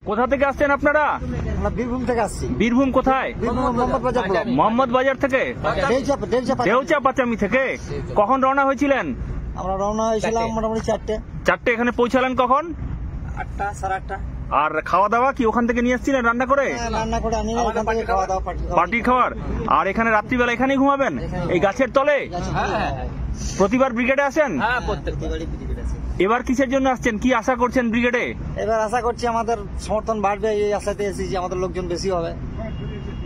কোথা থেকে আসছেন আপনারা? বীরভূম থেকে আসছি। বীরভূম কোথায়? মোহাম্মদ বাজার থেকে, দেউচা পাচামি থেকে। কখন রওনা হয়েছিলেন? আমরা রওনা হয়েছিলাম মোটামুটি 4টে। এখানে পৌঁছালেন কখন? 8টা, সাড়ে 8টা। আর খাওয়া দাওয়া কি ওখান থেকে নিয়ে এসেছিলেন রান্না করে? রান্না করে আনি, ওখান থেকে খাওয়া দাওয়া পার্টি খাওয়ার। আর এখানে রাত্রিবেলা এখানেই ঘুমাবেন এই গাছের তলে? প্রতিবার ব্রিগেডে আসেন? হ্যাঁ, প্রত্যেকবারই ব্রিগেড আছে। এবার কিসের জন্য আসছেন? কি আশা করছেন ব্রিগেডে? এবার আশা করছি আমাদের সমর্থন বাড়বে, এই আশাতে এসেছি যে আমাদের লোকজন বেশি হবে।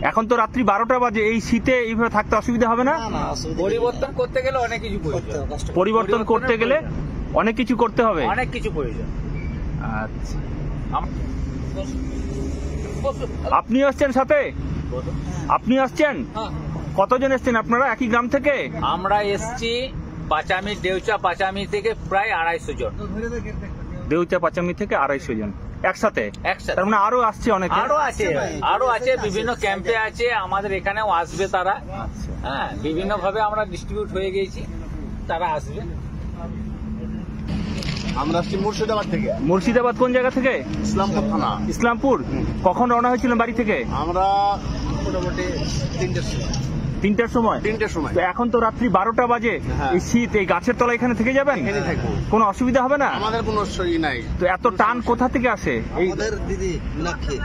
এখন তো রাত্রি 12টা বাজে, এই শীতে এইভাবে থাকতে অসুবিধা হবে না? পরিবর্তন করতে গেলে অনেক কিছু প্রয়োজন। পরিবর্তন করতে গেলে অনেক কিছু করতে হবে, অনেক কিছু প্রয়োজন। আচ্ছা, আপনি আসছেন সাথে? আপনি আসছেন? কতজন এসছেন আপনারা একই গ্রাম থেকে? আমরা এসছি পাচামি, দেউচা পাচামি থেকে প্রায় 250 জন। দেউচা পাচামি থেকে 250 জন একসাথে? তার মানে আরো আসছে অনেকে? আরো আছে, বিভিন্ন ক্যাম্পে আছে, আমাদের এখানেও আসবে তারা। হ্যাঁ, বিভিন্ন ভাবে আমরা ডিস্ট্রিবিউট হয়ে গেছি, তারা আসবে। আমরা আসছি মুর্শিদাবাদ থেকে। মুর্শিদাবাদ কোন জায়গা থেকে? ইসলামপুর থানা। ইসলামপুর। কখন রওনা হয়েছিলেন বাড়ি থেকে? আমরা মোটামুটি 3টের সময়। 3টার সময়? 3টের সময়। তো এখন তো রাত্রি 12টা বাজে, এই শীত, এই গাছের তলা এখানে থেকে যাবেন? এখানে থাকবো। কোনো অসুবিধা হবে না? আমাদের কোনো শরীর নাই। তো এত টান কোথা থেকে আসে? আমাদের দিদি মীনাক্ষী,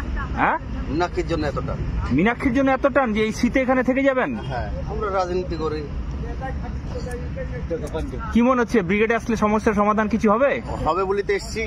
হ্যাঁ, মীনাক্ষীর জন্য এতটা। মীনাক্ষীর জন্য এত টান যে এই শীতে এখানে থেকে যাবেন? হ্যাঁ, আমরা রাজনীতি করি। কি মনে হচ্ছে ব্রিগেডে আসলে সমস্যার সমাধান কিছু হবে? হবে বলিতে এসছি।